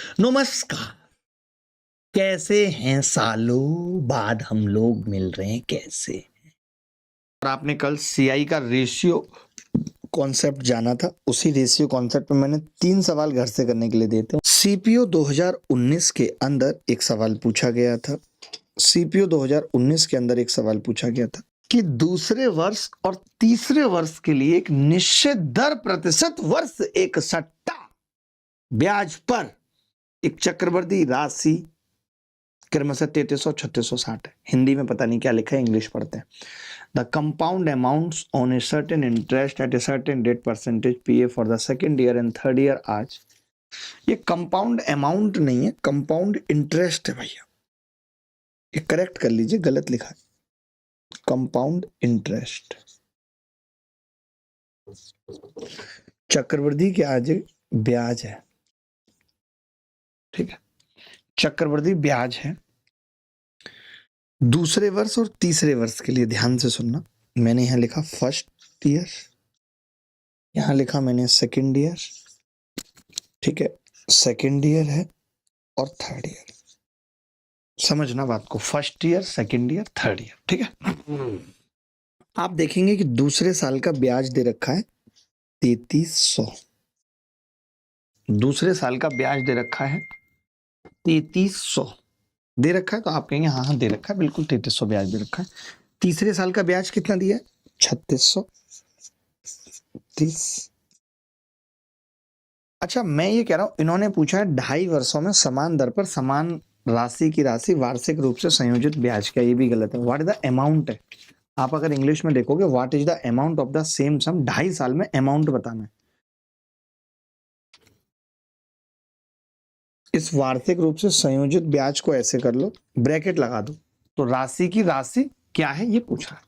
नमस्कार, कैसे हैं? सालों बाद हम लोग मिल रहे हैं, कैसे? और आपने कल सीआई का रेशियो कॉन्सेप्ट जाना था, उसी रेशियो कॉन्सेप्ट में मैंने 3 सवाल घर से करने के लिए दिए थे। सीपीओ 2019 के अंदर एक सवाल पूछा गया था। सीपीओ 2019 के अंदर एक सवाल पूछा गया था कि दूसरे वर्ष और तीसरे वर्ष के लिए एक निश्चित दर प्रतिशत वर्ष एक सट्टा ब्याज पर एक चक्रवृद्धि राशि क्रमशः 3360 है। हिंदी में पता नहीं क्या लिखा है, इंग्लिश पढ़ते हैं। The compound amounts on a certain interest eight a certain rate percentage PA for the second year and third year आज। ये कंपाउंड अमाउंट नहीं है, कंपाउंड इंटरेस्ट है भैया, ये करेक्ट कर लीजिए, गलत लिखा है। कंपाउंड इंटरेस्ट चक्रवृद्धि के आगे ब्याज है, ठीक है, चक्रवृद्धि ब्याज है। दूसरे वर्ष और तीसरे वर्ष के लिए ध्यान से सुनना, मैंने यहां लिखा फर्स्ट ईयर, यहां लिखा मैंने सेकेंड ईयर, ठीक है, सेकेंड ईयर है और थर्ड ईयर। समझना बात को, first year, second year, third year, ठीक है। आप देखेंगे कि दूसरे साल का ब्याज दे रखा है 3300, दूसरे साल का ब्याज दे रखा है 3300 दे रखा है, तो आप कहेंगे हाँ हाँ दे रखा है, बिल्कुल 3300 ब्याज दे रखा है। तीसरे साल का ब्याज कितना दिया है? 3630। अच्छा, मैं ये कह रहा हूं, इन्होंने पूछा है 2.5 वर्षों में समान दर पर समान राशि की राशि वार्षिक रूप से संयोजित ब्याज, क्या ये भी गलत है? व्हाट इज द अमाउंट है, आप अगर इंग्लिश में देखोगे what is the amount of the same sum, 2.5 साल में अमाउंट बताना है। इस वार्षिक रूप से संयोजित ब्याज को ऐसे कर लो, ब्रैकेट लगा दो, तो राशि की राशि क्या है ये पूछ रहा है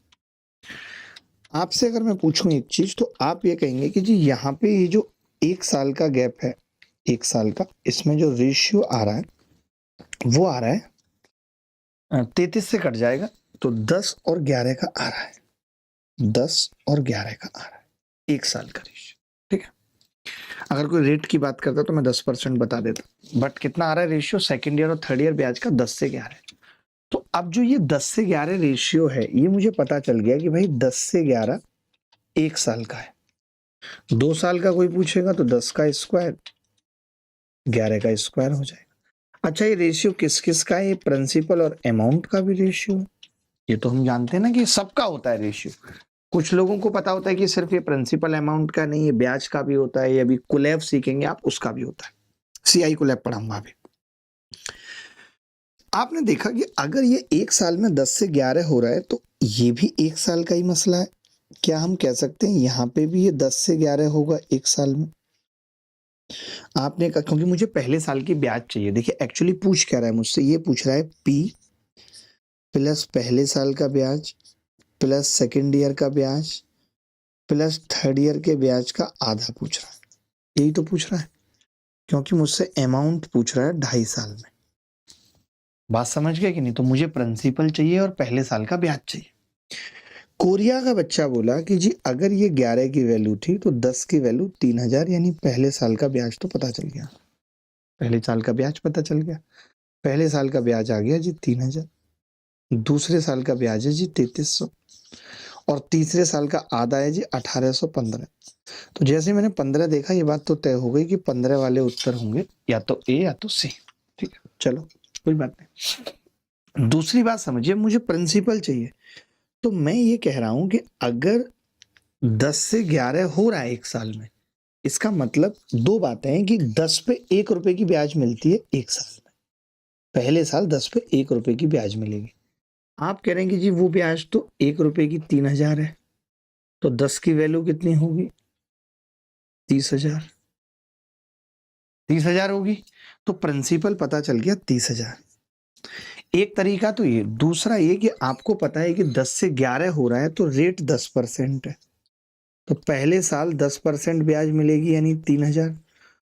आपसे। अगर मैं पूछूं एक चीज, तो आप ये कहेंगे कि जी यहाँ पे ये जो 1 साल का गैप है, 1 साल का, इसमें जो रेशियो आ रहा है वो आ रहा है 33 से कट जाएगा, तो 10 और 11 का आ रहा है, 10 और 11 का आ रहा है 1 साल का रेशियो, ठीक है। अगर कोई रेट की बात करता तो मैं 10% बता देता, बट कितना आ रहा है रेशियो सेकेंड ईयर और थर्ड ईयर ब्याज का? 10 से 11। तो अब जो ये 10 से 11 रेशियो है, ये मुझे पता चल गया कि भाई 10 से 11 1 साल का है। 2 साल का कोई पूछेगा तो 10 का स्क्वायर 11 का स्क्वायर हो जाएगा। अच्छा, ये रेशियो किस किस का है? ये प्रिंसिपल और अमाउंट का भी रेशियो है। ये तो हम जानते हैं ना कि सबका होता है रेशियो। कुछ लोगों को पता होता है कि सिर्फ ये प्रिंसिपल अमाउंट का नहीं, ये ब्याज का भी होता है, ये अभी कुलैब सीखेंगे आप, उसका भी होता है। सीआई कुलैब पढ़ाऊंगा अभी। आपने देखा कि अगर ये 1 साल में 10 से 11 हो रहा है, तो ये भी 1 साल का ही मसला है। क्या हम कह सकते हैं यहाँ पे भी ये 10 से 11 होगा 1 साल में? आपने कहा क्योंकि मुझे पहले साल की ब्याज चाहिए। देखिए एक्चुअली पूछ क्या रहा है मुझसे, ये पूछ रहा है पी प्लस पहले साल का ब्याज प्लस सेकेंड ईयर का ब्याज प्लस थर्ड ईयर के ब्याज का आधा पूछ रहा है। यही तो पूछ रहा है, क्योंकि मुझसे अमाउंट पूछ रहा है 2.5 साल में। बात समझ गए कि नहीं? तो मुझे प्रिंसिपल चाहिए और पहले साल का ब्याज चाहिए। कोरिया का बच्चा बोला कि जी अगर ये 11 की वैल्यू थी तो 10 की वैल्यू 3000, यानी पहले साल का ब्याज तो पता चल गया, पहले साल का ब्याज पता चल गया। पहले साल का ब्याज आ गया जी 3000, दूसरे साल का ब्याज है जी 3300, और तीसरे साल का आधा है जी 1815। तो जैसे मैंने 15 देखा, ये बात तो तय हो गई कि 15 वाले उत्तर होंगे या तो ए या तो सी, ठीक है, चलो कोई बात नहीं। दूसरी बात समझिए, मुझे प्रिंसिपल चाहिए, तो मैं ये कह रहा हूं कि अगर 10 से 11 हो रहा है 1 साल में, इसका मतलब 2 बातें हैं कि 10 पे 1 रुपए की ब्याज मिलती है 1 साल में। पहले साल 10 पे 1 रुपए की ब्याज मिलेगी। आप कह रहे हैं कि जी वो ब्याज तो 1 रुपए की 3000 है, तो 10 की वैल्यू कितनी होगी? 30,000, 30,000 होगी, तो प्रिंसिपल पता चल गया 30,000। एक तरीका तो ये, दूसरा ये कि आपको पता है कि 10 से 11 हो रहा है तो रेट 10% है, तो पहले साल 10% ब्याज मिलेगी, यानी 3000।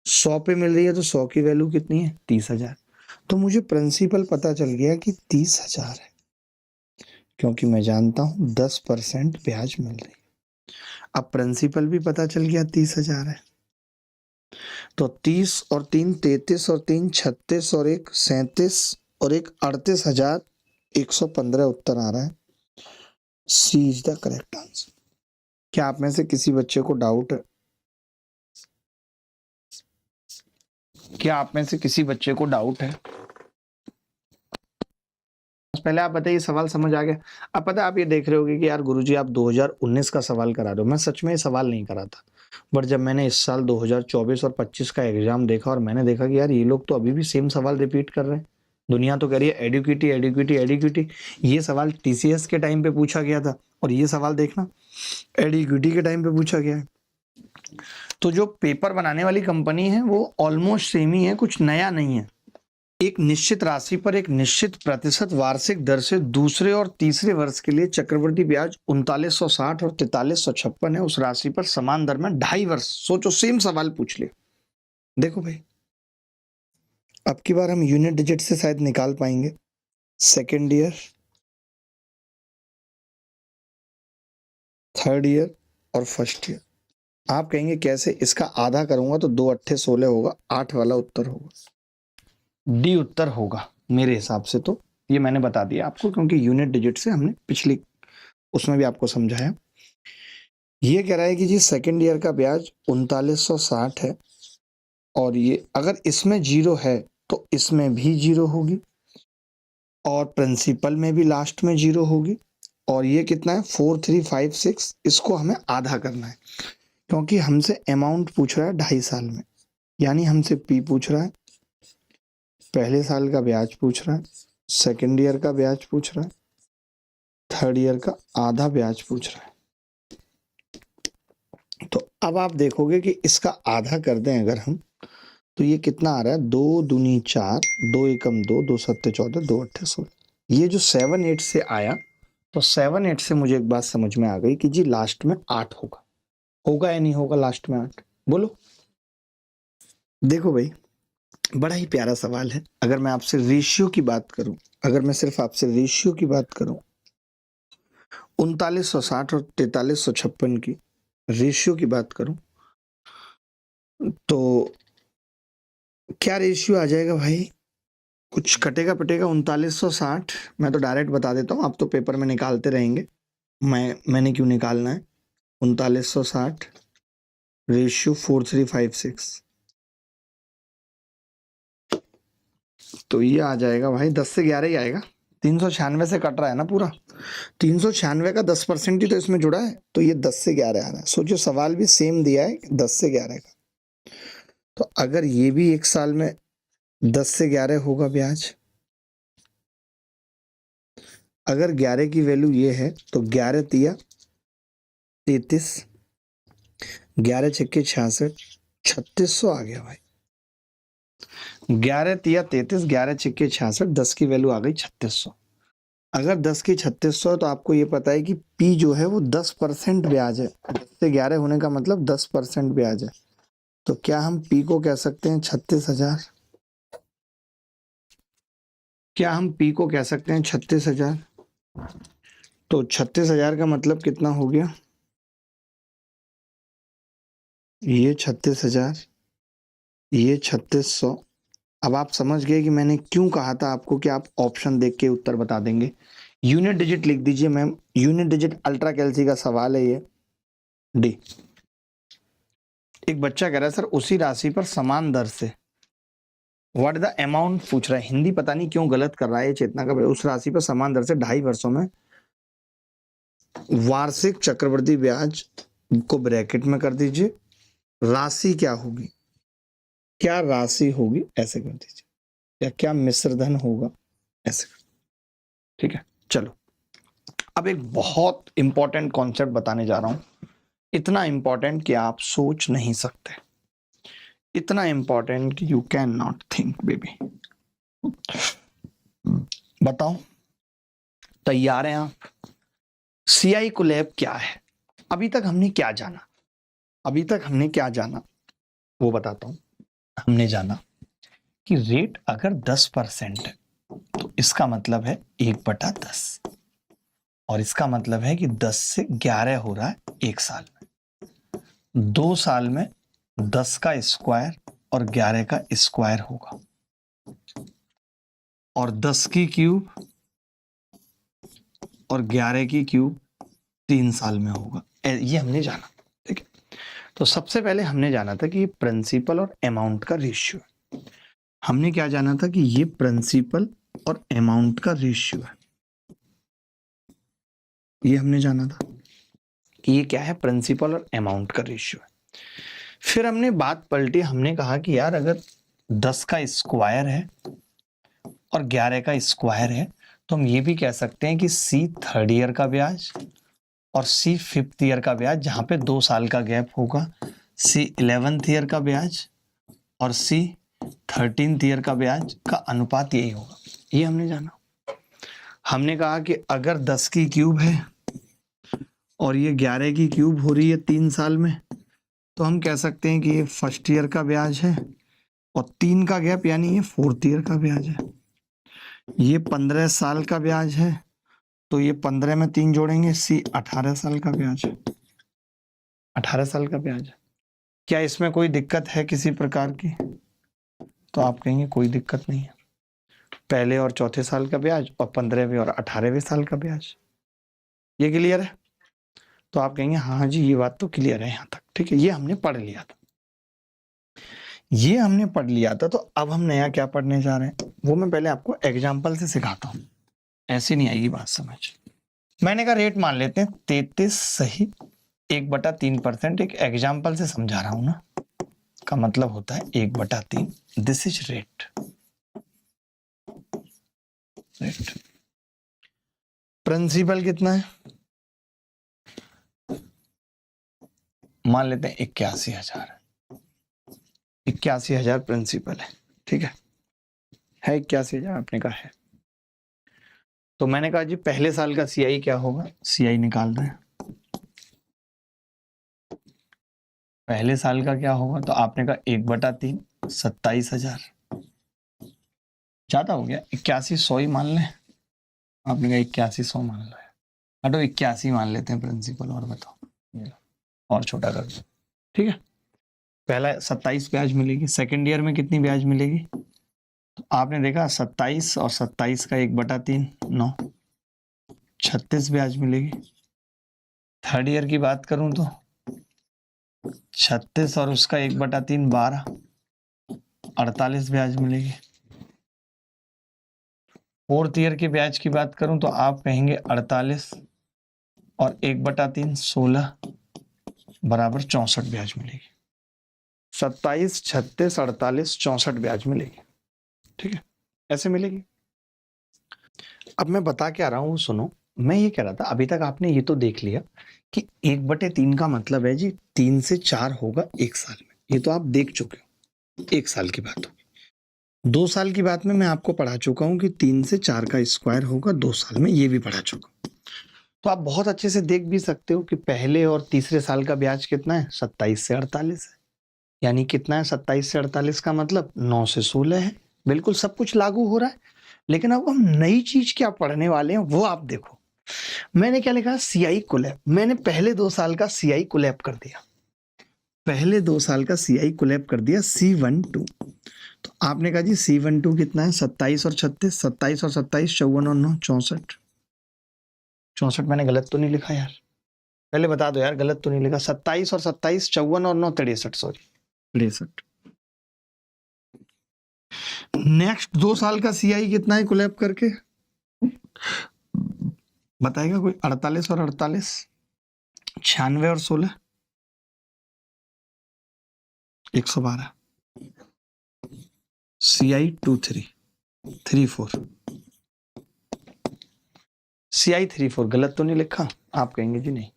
100 पे मिल रही है तो 100 की वैल्यू कितनी है? 30,000। तो मुझे प्रिंसिपल पता चल गया कि 30,000 है, क्योंकि मैं जानता हूं 10% ब्याज मिल रही है। अब प्रिंसिपल भी पता चल गया 30,000 है, तो 30 और 3 33 और 3 36 और 1 37 और 1 38,115 उत्तर आ रहा है। सी इज द करेक्ट आंसर। क्या आप में से किसी बच्चे को डाउट है? क्या आप में से किसी बच्चे को डाउट है? पहले आप बताइए, सवाल समझ आ गया? अब पता है आप ये देख रहे होगे कि यार गुरुजी आप 2019 का सवाल करा रहे हो। मैं सच में ये सवाल नहीं करा था, बट जब मैंने इस साल 2024 और 25 का एग्जाम देखा और मैंने देखा कि यार ये लोग तो अभी भी सेम सवाल रिपीट कर रहे हैं। दुनिया तो कह रही है एडुकेटी एडुकेटी एडुकेटी। ये सवाल टीसीएस के टाइम पे पूछा गया था और ये सवाल देखना एडुकेटी के टाइम पे पूछा गया है। तो जो पेपर बनाने वाली कंपनी है वो ऑलमोस्ट सेम ही है, कुछ नया नहीं है। एक निश्चित राशि पर एक निश्चित प्रतिशत वार्षिक दर से दूसरे और तीसरे वर्ष के लिए चक्रवृद्धि ब्याज 3960 और 4356 है। उस राशि पर समान दर में 2.5 वर्ष। सोचो, सेम सवाल पूछ ले। देखो भाई, अब की बार हम यूनिट डिजिट से शायद निकाल पाएंगे। सेकेंड ईयर, थर्ड ईयर और फर्स्ट ईयर। आप कहेंगे कैसे? इसका आधा करूंगा तो 2 अट्ठे 16 होगा, 8 वाला उत्तर होगा। डी उत्तर होगा मेरे हिसाब से। तो ये मैंने बता दिया आपको, क्योंकि यूनिट डिजिट से हमने पिछली उसमें भी आपको समझाया। ये कह रहा है कि जी सेकेंड ईयर का ब्याज 3960 है और ये अगर इसमें 0 है तो इसमें भी 0 होगी और प्रिंसिपल में भी लास्ट में 0 होगी। और ये कितना है? 4356। इसको हमें आधा करना है क्योंकि हमसे अमाउंट पूछ रहा है 2.5 साल में, यानी हमसे पी पूछ रहा है, पहले साल का ब्याज पूछ रहा है, सेकेंड ईयर का ब्याज पूछ रहा है, थर्ड ईयर का आधा ब्याज पूछ रहा है। तो अब आप देखोगे कि इसका आधा कर दें अगर हम, तो ये कितना आ रहा है? 2 दूनी 4, 2 एकम 2, 2 सत्ते 14, 2 अट्ठे 16। ये जो 7 8 से आया, तो 7 8 से मुझे एक बात समझ में आ गई कि जी लास्ट में 8 होगा। होगा या नहीं होगा लास्ट में 8? बोलो। देखो भाई, बड़ा ही प्यारा सवाल है। अगर मैं आपसे रेशियो की बात करूं, अगर मैं सिर्फ आपसे रेशियो की बात करूं, 3960 और 4356 की रेशियो की बात करूं, तो क्या रेशियो आ जाएगा भाई? कुछ कटेगा पटेगा 3960। मैं तो डायरेक्ट बता देता हूँ, आप तो पेपर में निकालते रहेंगे, मैंने क्यों निकालना है। 3960 रेशियो 4356, तो ये आ जाएगा भाई 10 से 11 ही आएगा। 396 से कट रहा है ना पूरा, 396 का 10% ही तो इसमें जुड़ा है, तो ये 10 से 11 आ रहा है। सोचो, सवाल भी सेम दिया है 10 से 11 का। तो अगर ये भी एक साल में 10 से 11 होगा ब्याज, अगर 11 की वैल्यू ये है तो 11 तिया 33, 11 छक्के 66, 3600 आ गया भाई। 11 तिया 33, 11 छक्के 66, 10 की वैल्यू आ गई 3600। अगर 10 की 3600 है तो आपको ये पता है कि पी जो है वो 10% ब्याज है। 10 से 11 होने का मतलब 10% ब्याज है। तो क्या हम पी को कह सकते हैं 36,000? क्या हम पी को कह सकते हैं 36,000? तो 36,000 का मतलब कितना हो गया? ये 36,000, ये 3600। अब आप समझ गए कि मैंने क्यों कहा था आपको कि आप ऑप्शन देख के उत्तर बता देंगे। यूनिट डिजिट लिख दीजिए मैम, यूनिट डिजिट अल्ट्रा कैल्सी का सवाल है ये, डी। एक बच्चा कह रहा है सर उसी राशि पर समान दर से, व्हाट द अमाउंट पूछ रहा है। हिंदी पता नहीं क्यों गलत कर रहा है चेतना का। उस राशि पर समान दर से 2.5 वर्षों में वार्षिक चक्रवृद्धि ब्याज को ब्रैकेट में कर दीजिए, राशि क्या होगी, क्या राशि होगी ऐसे कर दीजिए, या क्या मिश्रधन होगा ऐसे कर। ठीक है, चलो अब एक बहुत इंपॉर्टेंट कॉन्सेप्ट बताने जा रहा हूं। इतना इंपॉर्टेंट कि आप सोच नहीं सकते, इतना इंपॉर्टेंट कि you can not think baby. बताओ, तैयार हैं आप? सीआई कोलैब क्या है? अभी तक हमने क्या जाना? अभी तक हमने क्या जाना वो बताता हूं। हमने जाना कि रेट अगर 10% है तो इसका मतलब है 1/10, और इसका मतलब है कि 10 से 11 हो रहा है एक साल में। 2 साल में 10 का स्क्वायर और 11 का स्क्वायर होगा, और 10 की क्यूब और 11 की क्यूब 3 साल में होगा। ये हमने जाना, ठीक है। तो सबसे पहले हमने जाना था कि ये प्रिंसिपल और अमाउंट का रेशियो है। हमने क्या जाना था कि ये प्रिंसिपल और अमाउंट का रेशियो है, ये हमने जाना था कि ये क्या है, प्रिंसिपल और अमाउंट का रेशियो है। फिर हमने बात पलटी, हमने कहा कि यार अगर 10 का स्क्वायर है और 11 का स्क्वायर है तो हम ये भी कह सकते हैं कि सी 3rd ईयर का ब्याज और सी 5th ईयर का ब्याज, जहां पे 2 साल का गैप होगा, सी 11th ईयर का ब्याज और सी 13th ईयर का ब्याज का अनुपात यही होगा। ये हमने जाना। हमने कहा कि अगर 10 की क्यूब है और ये 11 की क्यूब हो रही है 3 साल में, तो हम कह सकते हैं कि ये 1st ईयर का ब्याज है और 3 का गैप यानी ये 4th ईयर का ब्याज है। ये 15 साल का ब्याज है, तो ये 15 में 3 जोड़ेंगे, सी 18 साल का ब्याज है, 18 साल का ब्याज है। क्या इसमें कोई दिक्कत है किसी प्रकार की? तो आप कहेंगे कोई दिक्कत नहीं है, पहले और चौथे साल का ब्याज और 15वें और 18वें साल का ब्याज। ये क्लियर है? तो आप कहेंगे हाँ जी ये बात तो क्लियर है यहाँ तक, ठीक है। ये हमने पढ़ लिया था, ये हमने पढ़ लिया था। तो अब हम नया क्या पढ़ने जा रहे हैं वो मैं पहले आपको एग्जाम्पल से सिखाता हूँ, ऐसे नहीं आएगी बात समझ। मैंने कहा रेट मान लेते हैं 33 सही 1/3%। एक एग्जाम्पल से समझा रहा हूं ना, का मतलब होता है 1/3। This is rate. प्रिंसिपल कितना है? मान लेते हैं 81,000। 81,000 प्रिंसिपल है, ठीक है 81,000 आपने कहा है। तो मैंने कहा जी पहले साल का सीआई क्या होगा, सीआई निकाल रहे हैं। पहले साल का क्या होगा, तो आपने कहा 1/3 27,000। ज्यादा हो गया, 81,100 ही मान लें। आपने कहा 81,100 मान लो, हटो 81 मान लेते हैं प्रिंसिपल, और बताओ और छोटा कर दो, ठीक है। पहला 27 ब्याज मिलेगी, सेकेंड ईयर में कितनी ब्याज मिलेगी? तो आपने देखा 27 और 27 का 1/3 9, 36 ब्याज मिलेगी। 3rd ईयर की बात करूं तो 36 और उसका 1/3 12, 48 ब्याज मिलेगी। 4th ईयर के ब्याज की बात करूं तो आप कहेंगे 48 और 1/3 16 बराबर 64 ब्याज मिलेगी। 27, 36, 48, 64 ब्याज मिलेगी, ठीक है ऐसे मिलेगी। अब मैं बता के आ रहा हूं, सुनो। मैं ये कह रहा था अभी तक आपने ये तो देख लिया कि 1/3 का मतलब है जी 3 से 4 होगा 1 साल में, ये तो आप देख चुके हो। 1 साल की बात होगी। 2 साल की बात में मैं आपको पढ़ा चुका हूं कि 3 से 4 का स्क्वायर होगा 2 साल में, ये भी पढ़ा चुका हूं। तो आप बहुत अच्छे से देख भी सकते हो कि पहले और तीसरे साल का ब्याज कितना है, 27 से 48 है। यानी कितना है 27 से 48 का मतलब 9 से 16 है। बिल्कुल सब कुछ लागू हो रहा है। लेकिन अब हम नई चीज क्या पढ़ने वाले हैं वो आप देखो। मैंने क्या लिखा, सीआई कुलैप। मैंने पहले 2 साल का सीआई कुलैप कर दिया, पहले 2 साल का सीआई कुलैप कर दिया C12। तो आपने कहा जी C12 कितना है, 27 और 36, 27 और 27 54 और 9 64। 64 मैंने गलत तो नहीं लिखा यार, पहले बता दो यार गलत तो नहीं लिखा। 27 और 27 54 और 9 63, सॉरी 63। नेक्स्ट 2 साल का सीआई कितना है कुलैप करके बताएगा कोई? 48 और 48, 96 और 16 112। CI 23 34, CI 34 गलत तो नहीं लिखा? आप कहेंगे जी नहीं।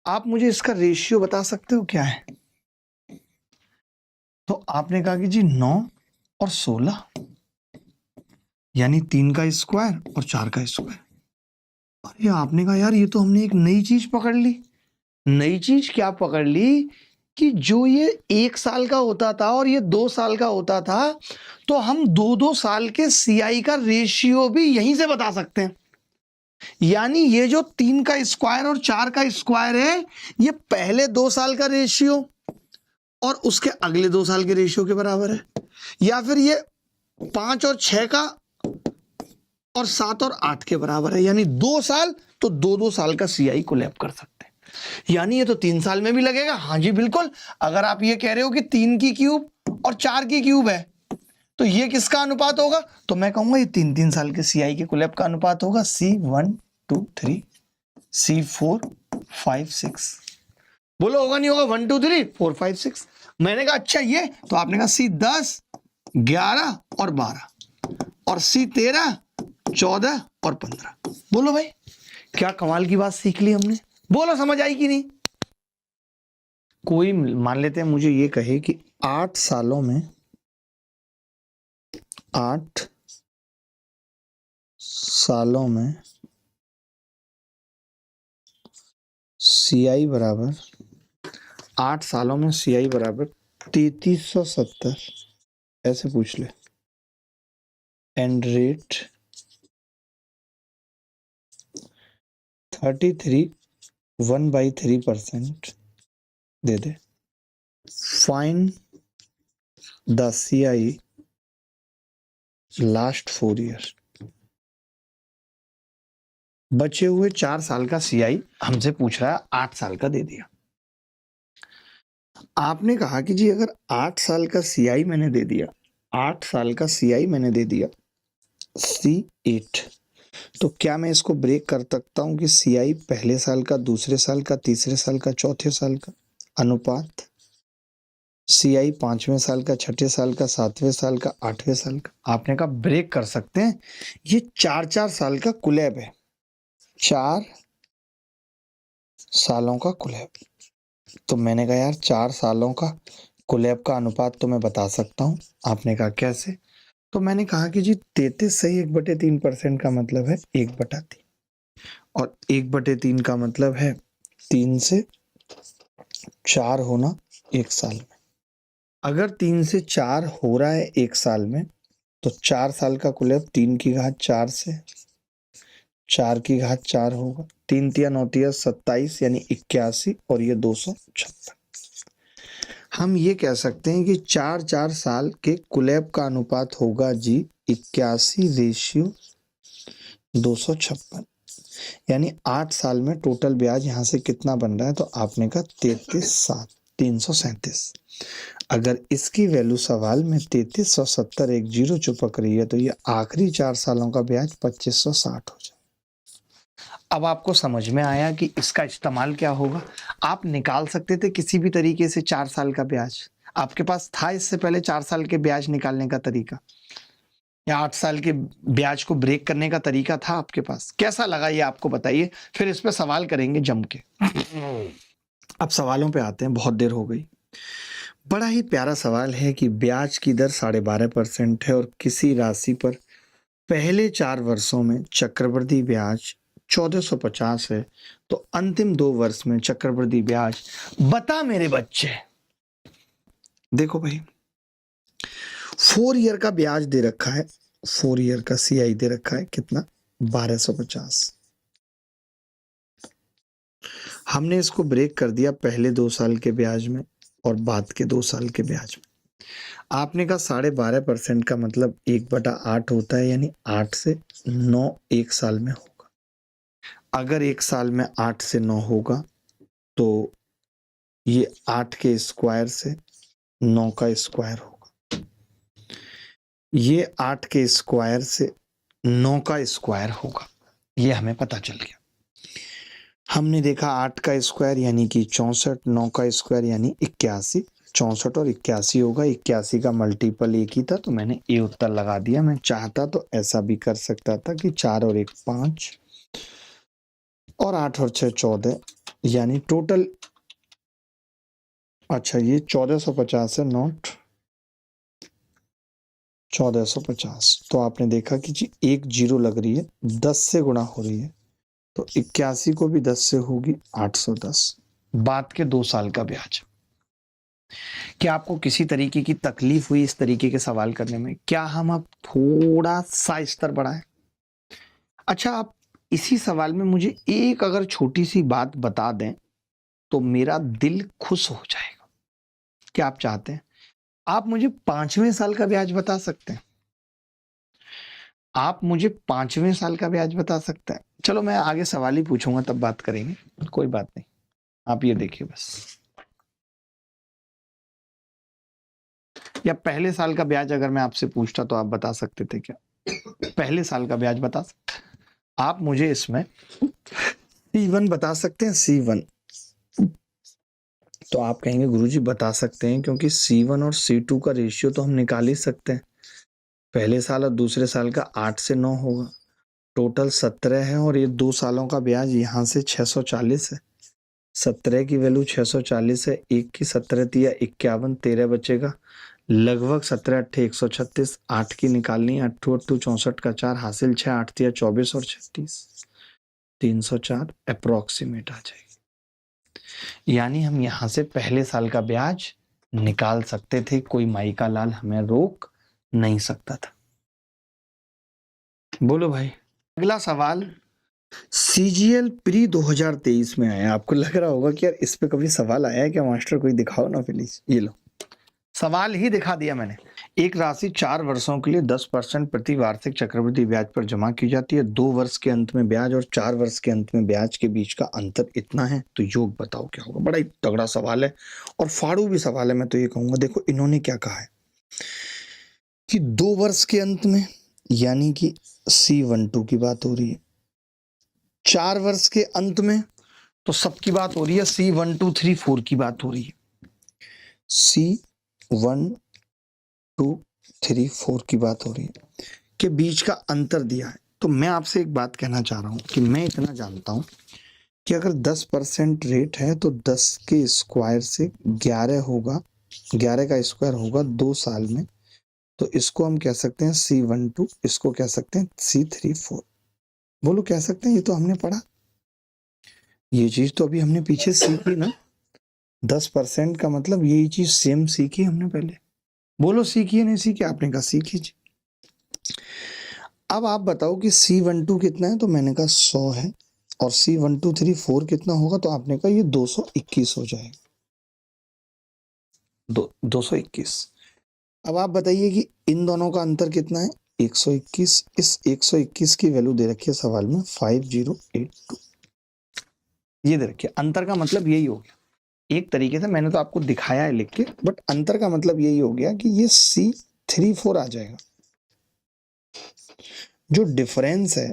आप मुझे इसका रेशियो बता सकते हो क्या है? तो आपने कहा कि जी 9 और 16 यानी 3 का स्क्वायर और 4 का स्क्वायर। अरे आपने कहा यार ये तो हमने एक नई चीज पकड़ ली। नई चीज क्या पकड़ ली कि जो ये 1 साल का होता था और ये 2 साल का होता था, तो हम 2-2 साल के सीआई का रेशियो भी यहीं से बता सकते हैं। यानी ये जो 3 का स्क्वायर और 4 का स्क्वायर है, ये पहले 2 साल का रेशियो और उसके अगले 2 साल के रेशियो के बराबर है, या फिर ये 5 और 6 का और 7 और 8 के बराबर है, यानी 2 साल तो 2-2 साल का सीआई कोलैब कर सकते हैं। यानी ये तो 3 साल में भी लगेगा। हाँ जी बिल्कुल, अगर आप ये कह रहे हो कि 3 की क्यूब और 4 की क्यूब है तो ये किसका अनुपात होगा, तो मैं कहूंगा ये 3-3 साल के सीआई के कोलैब का अनुपात होगा। C1 2 3 C4 5 6। बोलो होगा नहीं होगा? 1 2 3 4 5 6। मैंने कहा अच्छा ये, तो आपने कहा C10 11 और 12 और C13 14 और 15। बोलो भाई, क्या कमाल की बात सीख ली हमने। बोलो समझ आई कि नहीं? कोई मान लेते हैं मुझे ये कहे कि 8 सालों में सीआई बराबर 8 सालों में सीआई बराबर 3370 ऐसे पूछ ले, and rate 33 1/3% they they. Find the CI last 4 year. बचे हुए 4 साल का सीआई हमसे पूछ रहा है, 8 साल का दे दिया। आपने कहा कि जी अगर 8 साल का सीआई मैंने दे दिया, 8 साल का सीआई मैंने दे दिया C8, तो क्या मैं इसको ब्रेक कर सकता हूं कि सीआई पहले साल का, दूसरे साल का, तीसरे साल का, चौथे साल का अनुपात, सीआई 5वें साल का, छठे साल का, 7वें साल का, 8वें साल का। आपने कहा ब्रेक कर सकते हैं, ये 4-4 साल का कुलैब है, 4 सालों का कुलैब। तो मैंने कहा यार 4 सालों का कुलैब का अनुपात तो मैं बता सकता हूं। आपने कहा कैसे? तो मैंने कहा कि जी 33 सही 1/3% का मतलब है 1/3, और 1/3 का मतलब है 3 से 4 होना 1 साल में। अगर 3 से 4 हो रहा है 1 साल में, तो 4 साल का कुलैब 3 की घात 4 से 4 की घात 4 होगा। 3 तिया 9 तिया 27 यानी 81, और ये 256। हम ये कह सकते हैं कि 4-4 साल के कुलैब का अनुपात होगा जी 81/256, यानी 8 साल में टोटल ब्याज यहाँ से कितना बन रहा है, तो आपने कहा 33,337। अगर इसकी वैल्यू सवाल में 3370 एक जीरो चुपक रही है, तो ये आखिरी 4 सालों का ब्याज 2560 हो जाए। अब आपको समझ में आया कि इसका इस्तेमाल क्या होगा। आप निकाल सकते थे किसी भी तरीके से 4 साल का ब्याज, आपके पास था इससे पहले 4 साल के ब्याज निकालने का तरीका, या 8 साल के ब्याज को ब्रेक करने का तरीका था आपके पास। कैसा लगा ये आपको बताइए, फिर इस पे सवाल करेंगे जम के। अब सवालों पे आते हैं, बहुत देर हो गई। बड़ा ही प्यारा सवाल है कि ब्याज की दर 12.5% है और किसी राशि पर पहले 4 वर्षों में चक्रवृद्धि ब्याज 1450 है, तो अंतिम 2 वर्ष में चक्रवृद्धि ब्याज बता मेरे बच्चे। देखो भाई, 4 ईयर का ब्याज दे रखा है, 4 ईयर का सीआई दे रखा है, कितना 1250। हमने इसको ब्रेक कर दिया पहले 2 साल के ब्याज में और बाद के 2 साल के ब्याज में। आपने कहा 12.5% का मतलब 1/8 होता है, यानी 8 से 9 1 साल में होगा। अगर 1 साल में 8 से 9 होगा तो ये 8 के स्क्वायर से 9 का स्क्वायर होगा, ये 8 के स्क्वायर से 9 का स्क्वायर होगा। ये हमें पता चल गया। हमने देखा 8 का स्क्वायर यानी कि 64, 9 का स्क्वायर यानी 81, 64 और 81 होगा। 81 का मल्टीपल एक ही था, तो मैंने ये उत्तर लगा दिया। मैं चाहता तो ऐसा भी कर सकता था कि 4 और 1 5 और 8 और 6 14, यानी टोटल, अच्छा ये 1450 है, नोट 1450। तो आपने देखा कि जी एक जीरो लग रही है, 10 से गुणा हो रही है, तो 81 को भी 10 से होगी 810। बाद के 2 साल का ब्याज। क्या आपको किसी तरीके की तकलीफ हुई इस तरीके के सवाल करने में? क्या हम अब थोड़ा सा स्तर बढ़ाएं? अच्छा, आप इसी सवाल में मुझे एक अगर छोटी सी बात बता दें तो मेरा दिल खुश हो जाएगा। क्या आप चाहते हैं? आप मुझे 5वें साल का ब्याज बता सकते हैं? आप मुझे 5वें साल का ब्याज बता सकते हैं? चलो मैं आगे सवाल ही पूछूंगा तब बात करेंगे, कोई बात नहीं। आप ये देखिए बस, या पहले साल का ब्याज अगर मैं आपसे पूछता तो आप बता सकते थे क्या? पहले साल का ब्याज बता सकते? आप मुझे इसमें C1 बता सकते हैं? C1 तो आप कहेंगे गुरुजी बता सकते हैं, क्योंकि C1 और C2 का रेशियो तो हम निकाल ही सकते हैं। पहले साल और दूसरे साल का 8 से 9 होगा, टोटल 17 है, और ये 2 सालों का ब्याज यहाँ से 640 है। 17 की वैल्यू 640 है, 1 की 17 तिया 51, 13 बचेगा, लगभग 17 अट्ठे 136, 8 की निकालनी, 8 अट्ठू 64 का 4 हासिल 6, 8 तिया 24 और 36 304 अप्रोक्सीमेट आ जाएगी। यानी हम यहाँ से पहले साल का ब्याज निकाल सकते थे, कोई माई का लाल हमें रोक नहीं सकता था। बोलो भाई। अगला सवाल CGL प्री 2023 में आया। आपको लग रहा होगा कि यार इस पे कभी सवाल आया है क्या मास्टर, कोई दिखाओ ना प्लीज। ये लो, सवाल ही दिखा दिया मैंने। एक राशि 4 वर्षों के लिए 10% प्रति वार्षिक चक्रवृद्धि ब्याज पर जमा की जाती है। 2 वर्ष के अंत में ब्याज और 4 वर्ष के अंत में ब्याज के बीच का अंतर इतना है, तो योग बताओ क्या होगा। बड़ा ही तगड़ा सवाल है और फाड़ू भी सवाल है। मैं तो ये कहूंगा, देखो इन्होंने क्या कहा है कि 2 वर्ष के अंत में, यानी कि C12 की बात हो रही है। 4 वर्ष के अंत में तो सबकी बात हो रही है, C1 2 3 4 की बात हो रही है। C1 2 3 4 की बात हो रही है के बीच का अंतर दिया है। तो मैं आपसे एक बात कहना चाह रहा हूं कि मैं इतना जानता हूं कि अगर 10% रेट है तो 10 के स्क्वायर से 11 होगा, 11 का स्क्वायर होगा 2 साल में। तो इसको हम कह सकते हैं C12, इसको कह सकते हैं C34। बोलो कह सकते हैं, ये तो हमने पढ़ा, ये चीज तो अभी हमने पीछे सीखी ना। 10% का मतलब यही चीज सेम सीखी हमने पहले। बोलो सीखी है नहीं सीखी? आपने कहा सीखी जी। अब आप बताओ कि C12 कितना है, तो मैंने कहा 100 है, और C1 2 3 4 कितना होगा, तो आपने कहा ये 221 हो जाएगा। 221। अब आप बताइए कि इन दोनों का अंतर कितना है, 121। इस 121 की वैल्यू दे रखी है सवाल में 5082, ये दे रखी है। अंतर का मतलब यही हो गया, एक तरीके से मैंने तो आपको दिखाया है लिख के, बट अंतर का मतलब यही हो गया कि ये C34 आ जाएगा। जो डिफरेंस है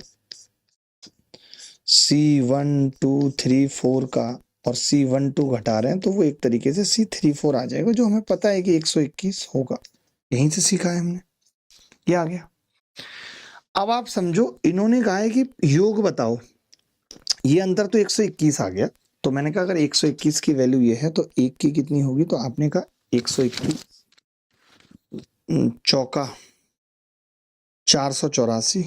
C1 2 3 4 का और C12 घटा रहे हैं, तो वो एक तरीके से C34 आ जाएगा, जो हमें पता है कि 121 होगा। यहीं से सीखा है हमने, ये आ गया। अब आप समझो, इन्होंने कहा है कि योग बताओ, ये अंतर तो 121 आ गया। तो मैंने कहा अगर 121 की वैल्यू ये है तो 1 की कितनी होगी, तो आपने कहा 121 चौका 484,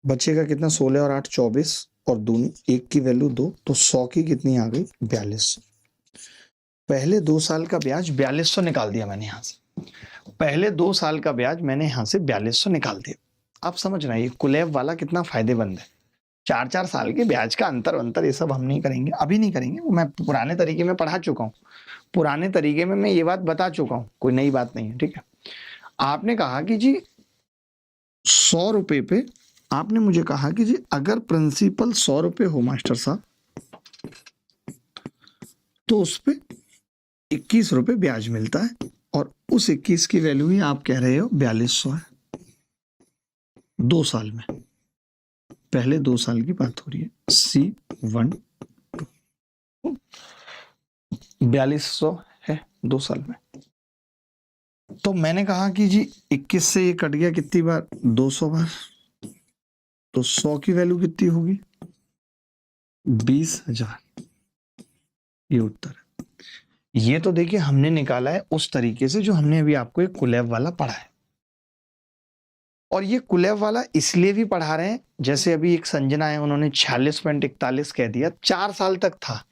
बचेगा कितना, 16 और 8 24, और दूनी 1 की वैल्यू 2, तो 100 की कितनी आ गई, 4200। पहले 2 साल का ब्याज 4200 निकाल दिया मैंने यहाँ से। पहले 2 साल का ब्याज मैंने यहाँ से 4200 निकाल दिया। आप समझ रहे हैं ये कुलैब वाला कितना फायदेमंद है। 4 साल के ब्याज का अंतर ये सब हम नहीं करेंगे, अभी नहीं करेंगे, वो मैं पुराने तरीके में पढ़ा चुका हूँ, पुराने तरीके में मैं ये बात बता चुका हूँ, कोई नई बात नहीं है। ठीक है, आपने कहा कि जी 100 रुपए पे, आपने मुझे कहा कि जी अगर प्रिंसिपल 100 रुपए हो मास्टर साहब, तो उस पे 21 रुपए ब्याज मिलता है, और उस 21 की वैल्यू ही आप कह रहे हो 4200 है 2 साल में। पहले 2 साल की बात हो रही है। C1 4200 है 2 साल में। तो मैंने कहा कि जी 21 से ये कट गया कितनी बार, 200 बार, तो 100 की वैल्यू कितनी होगी, 20,000। ये उत्तर है। ये तो देखिए हमने निकाला है उस तरीके से जो हमने अभी आपको एक कुलैब वाला पढ़ा है। और ये कुलैब वाला इसलिए भी पढ़ा रहे हैं, जैसे अभी एक संजना है, उन्होंने 46.41 कह दिया, 4 साल तक था,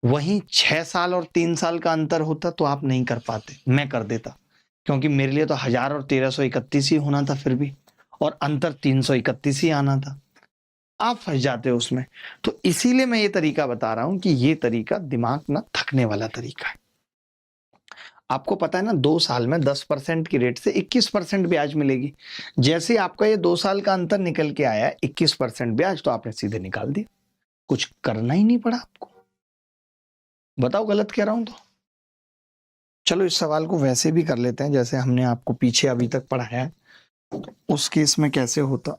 वहीं 6 साल और 3 साल का अंतर होता तो आप नहीं कर पाते, मैं कर देता, क्योंकि मेरे लिए तो 1000 और 1331 ही होना था फिर भी, और अंतर 331 ही आना था। आप फंस जाते हो उसमें। तो इसीलिए मैं ये तरीका बता रहा हूं कि ये तरीका दिमाग ना थकने वाला तरीका है। आपको पता है ना 2 साल में 10% की रेट से 21% ब्याज मिलेगी। जैसे ही आपका ये 2 साल का अंतर निकल के आया 21% ब्याज, तो आपने सीधे निकाल दिया, कुछ करना ही नहीं पड़ा आपको। बताओ गलत कह रहा हूं तो? चलो इस सवाल को वैसे भी कर लेते हैं जैसे हमने आपको पीछे अभी तक पढ़ाया है, उस केस में कैसे होता।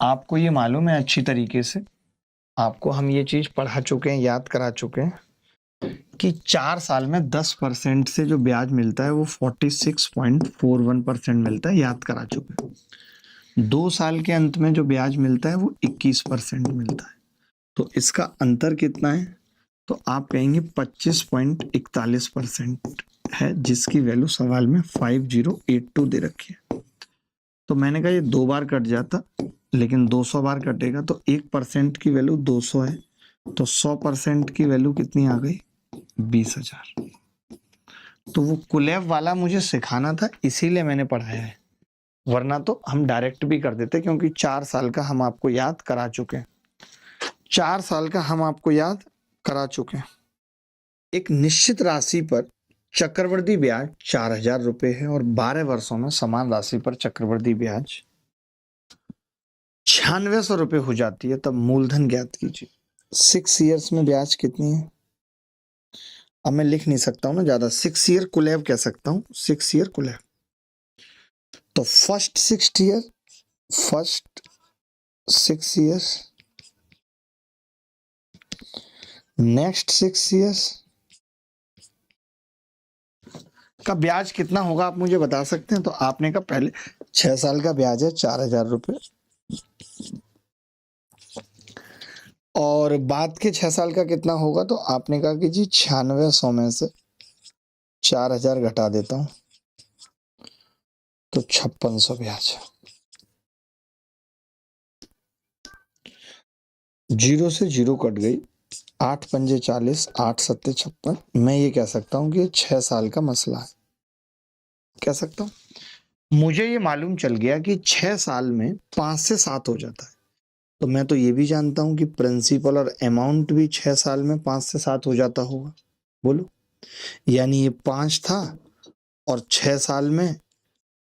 आपको ये मालूम है अच्छी तरीके से, आपको हम ये चीज पढ़ा चुके हैं, याद करा चुके हैं कि 4 साल में 10% से जो ब्याज मिलता है वो 46.41% मिलता है, याद करा चुके हैं। 2 साल के अंत में जो ब्याज मिलता है वो 21% मिलता है। तो इसका अंतर कितना है? तो आप कहेंगे 25.41% है, जिसकी वैल्यू सवाल में 5082 दे रखी है। तो मैंने कहा ये 2 बार कट जाता, लेकिन 200 बार कटेगा तो 1% की वैल्यू 200 है, तो 100% की वैल्यू कितनी आ गई? 20,000। तो वो कुलैब वाला मुझे सिखाना था, इसीलिए मैंने पढ़ाया है, वरना तो हम डायरेक्ट भी कर देते, क्योंकि 4 साल का हम आपको याद करा चुके हैं। 4 साल का हम आपको याद करा चुके हैं। एक निश्चित राशि पर चक्रवृद्धि ब्याज 4,000 रुपए है और 12 वर्षों में समान राशि पर चक्रवृद्धि ब्याज 9600 रुपए हो जाती है, तब मूलधन ज्ञात कीजिए। 6 ईयर्स में ब्याज कितनी है? अब मैं लिख नहीं सकता हूं ना ज्यादा, 6 ईयर कुलैब कह सकता हूं, 6 ईयर कुलैब। तो फर्स्ट 6 ईयर्स, नेक्स्ट 6 ईयर्स का ब्याज कितना होगा आप मुझे बता सकते हैं? तो आपने कहा पहले 6 साल का ब्याज है 4,000 रुपए, और बाद के 6 साल का कितना होगा? तो आपने कहा कि जी 9600 में से 4,000 घटा देता हूं, तो 5600 ब्याज। 0 से 0 कट गई, 8 पंजे 40, 8 सत्ते 56। मैं ये कह सकता हूं कि 6 साल का मसला है, कह सकता हूं। मुझे ये मालूम चल गया कि 6 साल में 5 से 7 हो जाता है, तो मैं तो ये भी जानता हूं कि प्रिंसिपल और अमाउंट भी 6 साल में 5 से 7 हो जाता होगा। बोलो, यानी ये 5 था और 6 साल में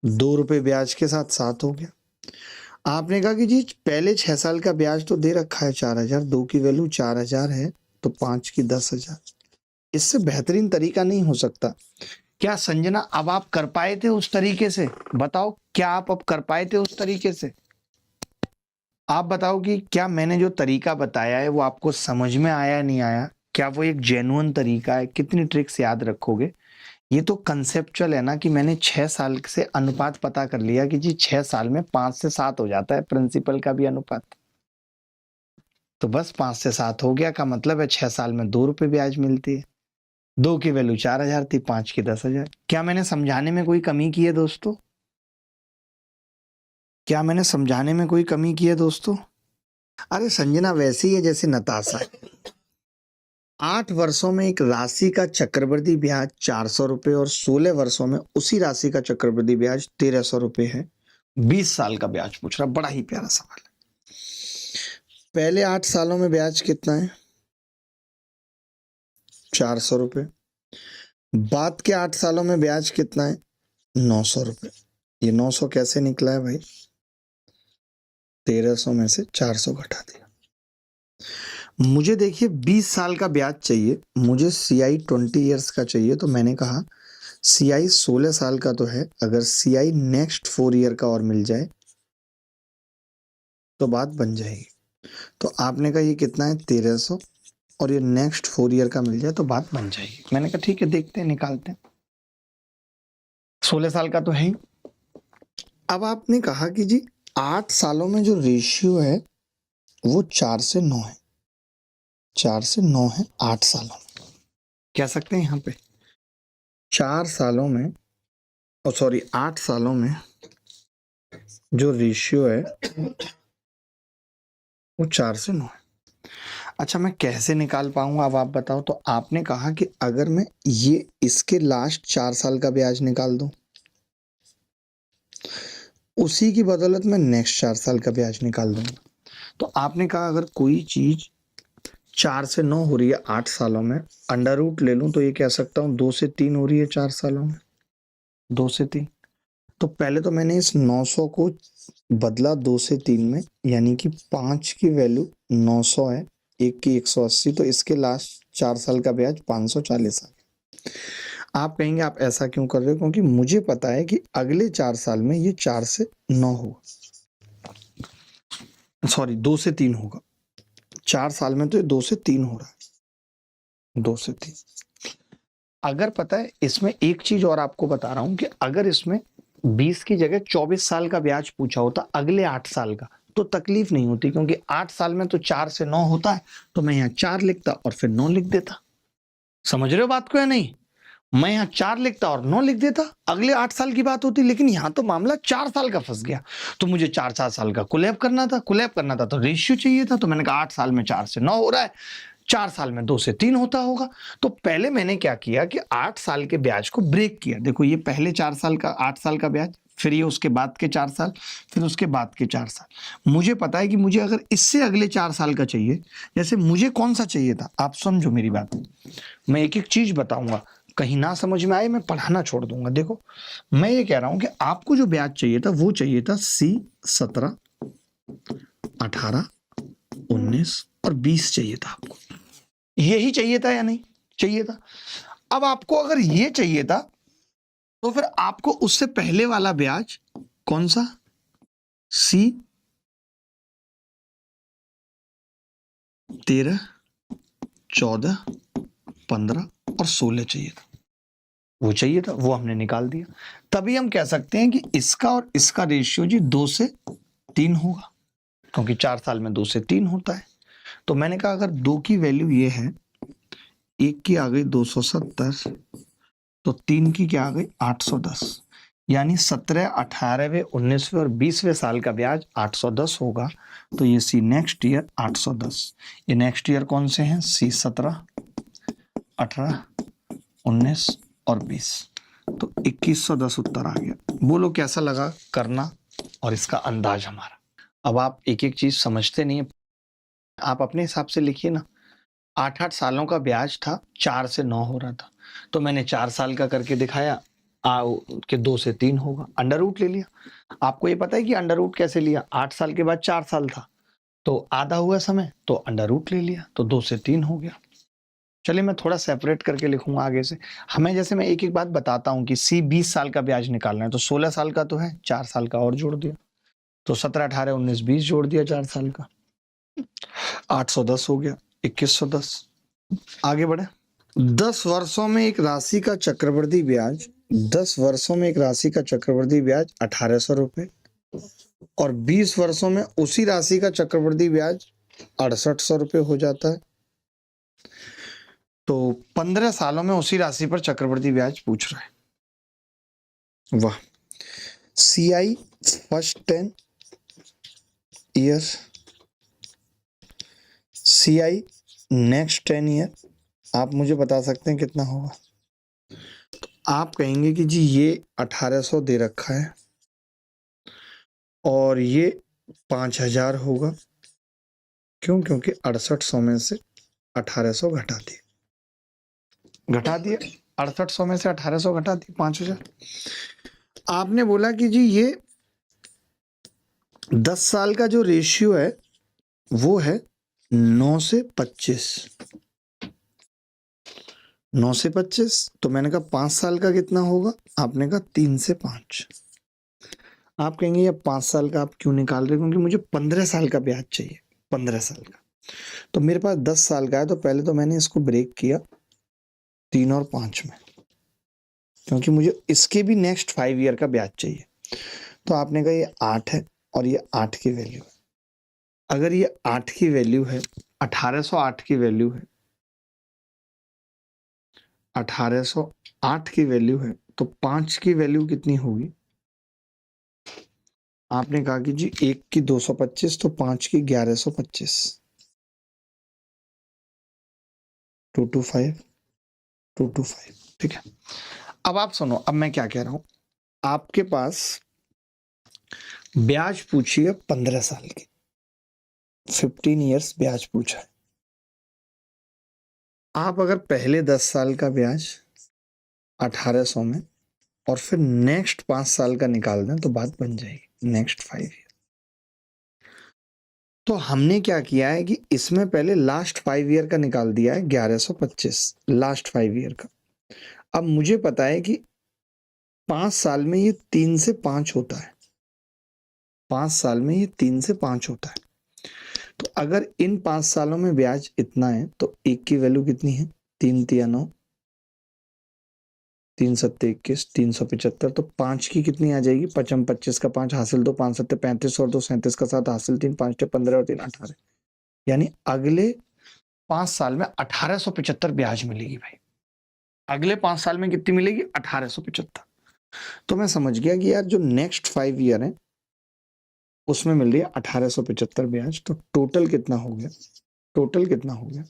2 रुपए ब्याज के साथ 7 हो गया। आपने कहा कि जी पहले 6 साल का ब्याज तो दे रखा है 4,000, 2 की वैल्यू 4,000 है, तो 5 की 10,000। इससे बेहतरीन तरीका नहीं हो सकता। क्या संजना अब आप कर पाए थे उस तरीके से? बताओ, क्या आप अब कर पाए थे उस तरीके से? आप बताओ कि क्या मैंने जो तरीका बताया है वो आपको समझ में आया नहीं आया? क्या वो एक जेन्युइन तरीका है? कितनी ट्रिक्स याद रखोगे? ये तो कंसेप्चुअल है ना, कि मैंने 6 साल से अनुपात पता कर लिया कि जी 6 साल में 5 से 7 हो जाता है प्रिंसिपल का भी अनुपात, तो बस 5 से 7 हो गया, का मतलब है 6 साल में 2 रुपए ब्याज मिलती है। 2 की वैल्यू 4,000 थी, 5 की 10,000। क्या मैंने समझाने में कोई कमी की है दोस्तों? क्या मैंने समझाने में कोई कमी की है दोस्तों? अरे संजना वैसे ही है जैसे नताशा है। 8 वर्षों में एक राशि का चक्रवृद्धि ब्याज 400 रुपए और 16 वर्षों में उसी राशि का चक्रवृद्धि ब्याज 1,300 रुपए है। 20 साल का ब्याज पूछ रहा, बड़ा ही प्यारा सवाल है। पहले 8 सालों में ब्याज कितना है? 400 रुपए। बाद के 8 सालों में ब्याज कितना है? 900 रुपए। ये 900 कैसे निकला है भाई? 1,300 में से 400 घटा दिया। मुझे देखिए 20 साल का ब्याज चाहिए, मुझे CI 20 ईयर्स का चाहिए, तो मैंने कहा CI 16 साल का तो है, अगर CI नेक्स्ट 4 ईयर का और मिल जाए तो बात बन जाएगी। तो आपने कहा ये कितना है? 1,300, और ये नेक्स्ट 4 ईयर का मिल जाए तो बात बन जाएगी। मैंने कहा ठीक है, देखते हैं, निकालते हैं। 16 साल का तो है ही। अब आपने कहा कि जी 8 सालों में जो रेशियो है वो 4 से 9 है, 4 से 9 है 8 सालों में। कह सकते हैं यहाँ पे 4 सालों में, और सॉरी 8 सालों में जो रेशियो है वो 4 से 9 है। अच्छा, मैं कैसे निकाल पाऊंगा अब आप बताओ? तो आपने कहा कि अगर मैं ये इसके लास्ट 4 साल का ब्याज निकाल दूं, उसी की बदौलत मैं नेक्स्ट 4 साल का ब्याज निकाल दूंगा। तो आपने कहा अगर कोई चीज 4 से 9 हो रही है 8 सालों में, अंडर रूट ले लूं तो ये कह सकता हूं 2 से 3 हो रही है 4 सालों में, 2 से 3। तो पहले तो मैंने इस 900 को बदला 2 से 3 में, यानी कि 5 की वैल्यू 900 है, 1 की 180, तो इसके लास्ट 4 साल का ब्याज 540 है। आप कहेंगे आप ऐसा क्यों कर रहे हो? क्योंकि मुझे पता है कि अगले 4 साल में ये 4 से 9 होगा, सॉरी 2 से 3 होगा। 4 साल में तो ये 2 से 3 हो रहा है, 2 से 3। अगर पता है इसमें एक चीज और आपको बता रहा हूं कि अगर इसमें 20 की जगह 24 साल का ब्याज पूछा होता अगले 8 साल का, तो तकलीफ नहीं होती, क्योंकि 8 साल में तो 4 से 9 होता है, तो मैं यहाँ 4 लिखता और फिर 9 लिख देता। समझ रहे हो बात को या नहीं? मैं यहाँ 4 लिखता और 9 लिख देता, अगले 8 साल की बात होती। लेकिन यहाँ तो मामला 4 साल का फंस गया, तो मुझे 4 साल का कुलैब करना था, तो रेशियो चाहिए था। तो मैंने कहा 8 साल में 4 से 9 हो रहा है, 4 साल में 2 से 3 होता होगा। तो पहले मैंने क्या किया कि 8 साल के ब्याज को ब्रेक किया। देखो ये पहले 4 साल का 8 साल का ब्याज, फिर ये उसके बाद के 4 साल, फिर उसके बाद के 4 साल। मुझे पता है कि मुझे अगर इससे अगले 4 साल का चाहिए, जैसे मुझे कौन सा चाहिए था, आप समझो मेरी बात, मैं एक एक चीज बताऊंगा, कहीं ना समझ में आए मैं पढ़ाना छोड़ दूंगा। देखो मैं ये कह रहा हूं कि आपको जो ब्याज चाहिए था वो चाहिए था C17, 18, 19 और 20 चाहिए था आपको। यही चाहिए था या नहीं चाहिए था? अब आपको अगर ये चाहिए था तो फिर आपको उससे पहले वाला ब्याज कौन सा, C13, 14, 15 और 16 चाहिए था, वो चाहिए था, वो हमने निकाल दिया। तभी हम कह सकते हैं कि इसका और इसका रेशियो जी 2 से 3 होगा, क्योंकि 4 साल में 2 से 3 होता है। तो मैंने कहा अगर 2 की वैल्यू ये है, 1 की आ गई 270, तो 3 की क्या आ गई 810, यानी 17, 18वें, 19वें और 20वें साल का ब्याज 810 होगा। तो ये सी नेक्स्ट ईयर 810, ये नेक्स्ट ईयर कौन से हैं, C17, 18, 19 और 20। तो 2110 उत्तर आ गया। बोलो कैसा लगा करना और इसका अंदाज हमारा? अब आप एक एक चीज समझते नहीं है, आप अपने हिसाब से लिखिए ना। 8-8 सालों का ब्याज था, 4 से 9 हो रहा था, तो मैंने 4 साल का करके दिखाया कि 2 से 3 होगा, अंडर रूट ले लिया। आपको ये पता है कि अंडर रूट कैसे लिया? 8 साल के बाद 4 साल था, तो आधा हुआ समय, तो अंडर रूट ले लिया, तो 2 से 3 हो गया। चलिए मैं थोड़ा सेपरेट करके लिखूंगा आगे से। हमें जैसे मैं एक एक बात बताता हूँ कि C 20 साल का ब्याज निकालना है, तो 16 साल का तो है, 4 साल का और जोड़ दिया, तो 17, 18, 19, 20 जोड़ दिया 4 साल का, 810 हो गया, 2110। आगे बढ़े। 10 वर्षों में एक राशि का चक्रवृद्धि ब्याज, 10 वर्षों में एक राशि का चक्रवृद्धि ब्याज 1800 रुपए, और 20 वर्षों में उसी राशि का चक्रवृद्धि ब्याज 6800 रुपए हो जाता है। तो 15 सालों में उसी राशि पर चक्रवृद्धि ब्याज पूछ रहा है। वाह। CI first 10 year, CI next 10 year, आप मुझे बता सकते हैं कितना होगा? आप कहेंगे कि जी ये 1800 दे रखा है और ये 5000 होगा, क्यों? क्योंकि 6800 में से 1800 घटा दिए, 6800 में से 1800 घटा दिए, 5000। आपने बोला कि जी ये 10 साल का जो रेशियो है वो है 9 से 25, 9 से 25। तो मैंने कहा 5 साल का कितना होगा? आपने कहा 3 से 5। आप कहेंगे ये 5 साल का आप क्यों निकाल रहे हो? क्योंकि मुझे 15 साल का ब्याज चाहिए, 15 साल का। तो मेरे पास 10 साल का है, तो पहले तो मैंने इसको ब्रेक किया 3 और 5 में, क्योंकि मुझे इसके भी नेक्स्ट 5 ईयर का ब्याज चाहिए। तो आपने कहा ये 8 है और ये 8 की वैल्यू है। अगर ये 8 की वैल्यू है, 1808 की वैल्यू है, 1808 की वैल्यू है, तो 5 की वैल्यू कितनी होगी? आपने कहा कि जी 1 की 225, तो 5 की 1125, 225, 225। ठीक है। अब आप सुनो, अब मैं क्या कह रहा हूं। आपके पास ब्याज पूछी है 15 साल की, 15 ईयर्स ब्याज पूछा है। आप अगर पहले 10 साल का ब्याज 1800 में और फिर नेक्स्ट 5 साल का निकाल दें तो बात बन जाएगी, नेक्स्ट 5 ईयर। तो हमने क्या किया है कि इसमें पहले लास्ट 5 ईयर का निकाल दिया है 1125, लास्ट 5 ईयर का। अब मुझे पता है कि 5 साल में ये 3 से 5 होता है, 5 साल में ये 3 से 5 होता है। तो अगर इन 5 सालों में ब्याज इतना है तो एक की वैल्यू कितनी है, 3 तिया 9, 3 सत्ते 21, 375। तो 5 की कितनी आ जाएगी, 55, 25 का 5 हासिल 2, 5 सत्ते 35 और 2 37 का 7 हासिल 3, 5 टे 15 और 3 18। यानी अगले 5 साल में 1875 ब्याज मिलेगी भाई। अगले 5 साल में कितनी मिलेगी, 1875। तो मैं समझ गया कि यार जो नेक्स्ट 5 ईयर है उसमें मिल रही है 1875 ब्याज। तो टोटल कितना हो गया, टोटल कितना हो गया,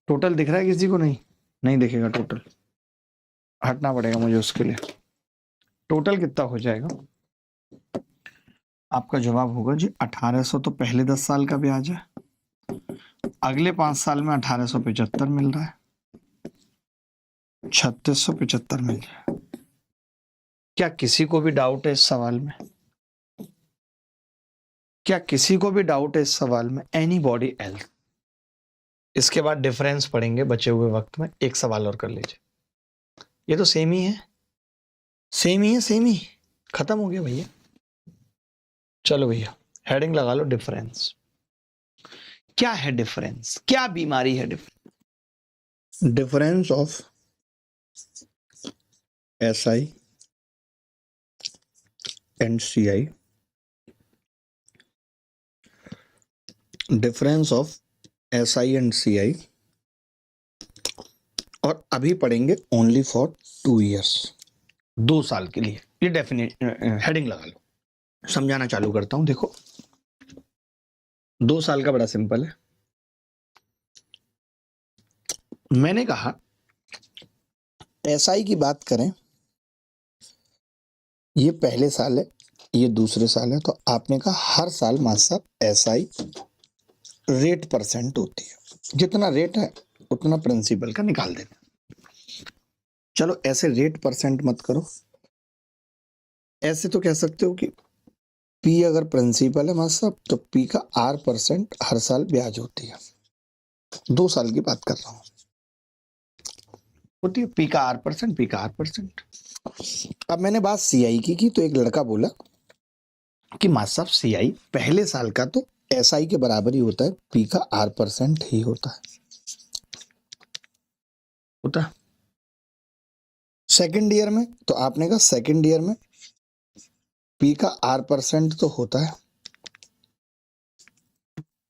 टोटल दिख रहा है किसी को, नहीं नहीं दिखेगा टोटल, हटना पड़ेगा मुझे उसके लिए। टोटल कितना हो जाएगा, आपका जवाब होगा जी 1800 तो पहले 10 साल का ब्याज है, अगले 5 साल में 1875 मिल रहा है, 3675 मिल रहा है। क्या किसी को भी डाउट है इस सवाल में, क्या किसी को भी डाउट है इस सवाल में, एनी बॉडी एल्स? इसके बाद डिफरेंस पढ़ेंगे बचे हुए वक्त में। एक सवाल और कर लीजिए, ये तो सेम ही है, सेम ही है, सेम ही, खत्म हो गया भैया। चलो भैया हेडिंग लगा लो, डिफरेंस। क्या है डिफरेंस, क्या बीमारी है difference? Difference of SI and CI, difference of SI and CI, और अभी पढ़ेंगे ओनली फॉर 2 ईयर्स, 2 साल के लिए। ये डेफिनेट हेडिंग लगा लो, समझाना चालू करता हूं। देखो 2 साल का बड़ा सिंपल है। मैंने कहा SI की बात करें, ये पहले साल है, ये दूसरे साल है, तो आपने कहा हर साल मास्टर साहब SI रेट परसेंट होती है, जितना रेट है उतना प्रिंसिपल का निकाल देना। चलो ऐसे रेट परसेंट मत करो, ऐसे तो कह सकते हो कि P अगर प्रिंसिपल है मास्टर साहब तो P का R% हर साल ब्याज होती है। 2 साल की बात कर रहा हूं, होती है P का R%, P का R%। अब मैंने बात CI की तो एक लड़का बोला कि मास्टर साहब CI पहले साल का तो SI के बराबर ही होता है, P का R% ही होता है, होता है। सेकेंड ईयर में तो आपने कहा सेकेंड ईयर में P का R% तो होता है,